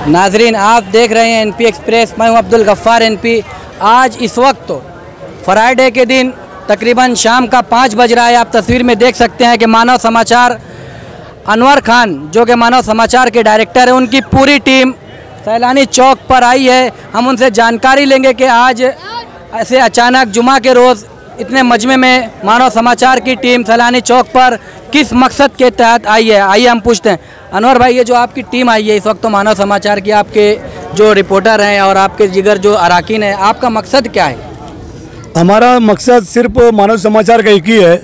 नाजरीन, आप देख रहे हैं एनपी एक्सप्रेस। मैं हूं अब्दुल गफ्फार एनपी। आज इस वक्त तो फ्राइडे के दिन तकरीबन शाम का 5 बज रहा है। आप तस्वीर में देख सकते हैं कि मानव समाचार अनवर खान, जो कि मानव समाचार के डायरेक्टर हैं, उनकी पूरी टीम सैलानी चौक पर आई है। हम उनसे जानकारी लेंगे कि आज ऐसे अचानक जुमा के रोज़ इतने मजमे में मानव समाचार की टीम सैलानी चौक पर किस मकसद के तहत आई है। आइए हम पूछते हैं। अनवर भाई, ये जो आपकी टीम आई है इस वक्त तो मानव समाचार की, आपके जो रिपोर्टर हैं और आपके जिगर जो अराकीन हैं, आपका मकसद क्या है? हमारा मकसद सिर्फ मानव समाचार का एक ही है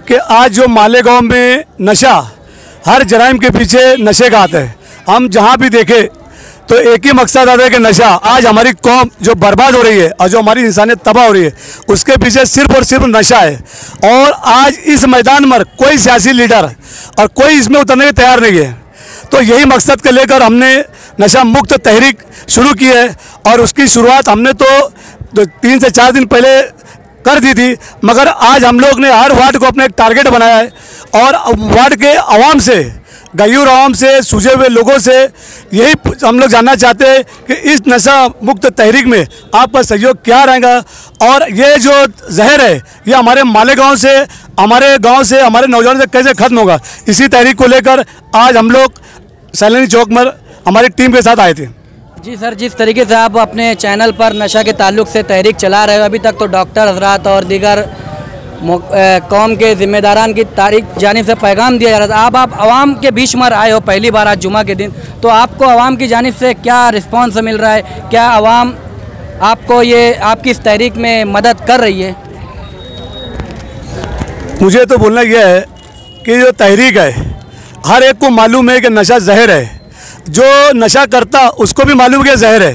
कि आज जो मालेगांव में नशा, हर जराइम के पीछे नशे का हाथ है। हम जहाँ भी देखें तो एक ही मकसद आता है कि नशा। आज हमारी कौम जो बर्बाद हो रही है और जो हमारी इंसानियत तबाह हो रही है, उसके पीछे सिर्फ और सिर्फ नशा है। और आज इस मैदान में कोई सियासी लीडर और कोई इसमें उतरने को तैयार नहीं है। तो यही मकसद के लेकर हमने नशा मुक्त तहरीक शुरू की है। और उसकी शुरुआत हमने तो 3 से 4 दिन पहले कर दी थी, मगर आज हम लोग ने हर वार्ड को अपने एक टारगेट बनाया है और वार्ड के आवाम से, गयूर आवाम से, सूझे हुए लोगों से यही हम लोग जानना चाहते हैं कि इस नशा मुक्त तहरीक में आपका सहयोग क्या रहेगा और ये जो जहर है ये हमारे मालेगांव से, हमारे गांव से, हमारे नौजवानों से कैसे खत्म होगा। इसी तहरीक को लेकर आज हम लोग सैलानी चौक में हमारी टीम के साथ आए थे। जी सर, जिस तरीके से आप अपने चैनल पर नशा के ताल्लुक से तहरीक चला रहे हो, अभी तक तो डॉक्टर हजरात और दीगर कौम के ज़िम्मेदारान की तारीख जानिब से पैगाम दिया जा रहा था। आप आवाम के बीच में आए हो पहली बार आज जुमा के दिन, तो आपको आवाम की जानिब से क्या रिस्पांस मिल रहा है? क्या आवाम आपको ये आपकी इस तहरीक में मदद कर रही है? मुझे तो बोलना यह है कि जो तहरीक है, हर एक को मालूम है कि नशा जहर है। जो नशा करता उसको भी मालूम है कि जहर है।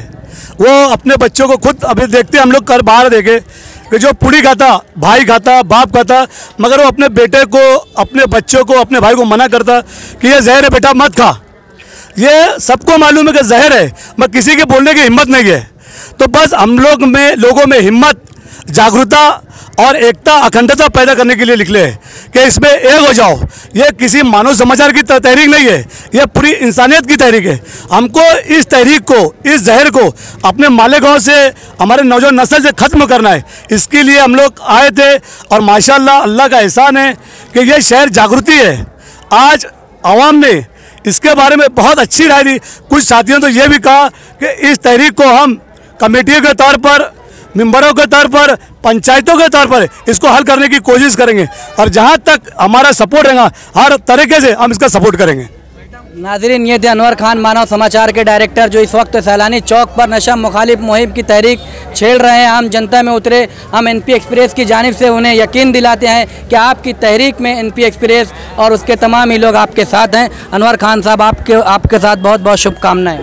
वो अपने बच्चों को खुद अभी देखते हम लोग, कर बाहर देखे कि जो पूड़ी खाता, भाई खाता, बाप खाता, मगर वो अपने बेटे को, अपने बच्चों को, अपने भाई को मना करता कि ये जहर है बेटा मत खा। ये सबको मालूम है कि जहर है, मगर किसी के बोलने की हिम्मत नहीं है। तो बस हम लोगों में हिम्मत, जागरूकता और एकता, अखंडता पैदा करने के लिए निकले हैं कि इसमें एक हो जाओ। ये किसी मानव समाचार की तहरीक नहीं है, ये पूरी इंसानियत की तहरीक है। हमको इस तहरीक को, इस जहर को अपने मालेगांव से, हमारे नौजवान नस्ल से ख़त्म करना है। इसके लिए हम लोग आए थे और माशाल्लाह अल्लाह का एहसान है कि ये शहर जागृति है। आज आवाम ने इसके बारे में बहुत अच्छी राय दी। कुछ साथियों ने तो ये भी कहा कि इस तहरीक को हम कमेटियों के तौर पर, मेंबरों के तौर पर, पंचायतों के तौर पर इसको हल करने की कोशिश करेंगे और जहां तक हमारा सपोर्ट रहेगा हर तरीके से हम इसका सपोर्ट करेंगे। नाजरीन, ये थे अनवर खान, मानव समाचार के डायरेक्टर, जो इस वक्त सैलानी चौक पर नशा मुखालिफ मुहिम की तहरीक छेड़ रहे हैं। आम जनता में उतरे। हम एनपी एक्सप्रेस की जानिब से उन्हें यकीन दिलाते हैं कि आपकी तहरीक में एनपी एक्सप्रेस और उसके तमाम ही लोग आपके साथ हैं। अनवर खान साहब, आपके साथ बहुत बहुत शुभकामनाएँ।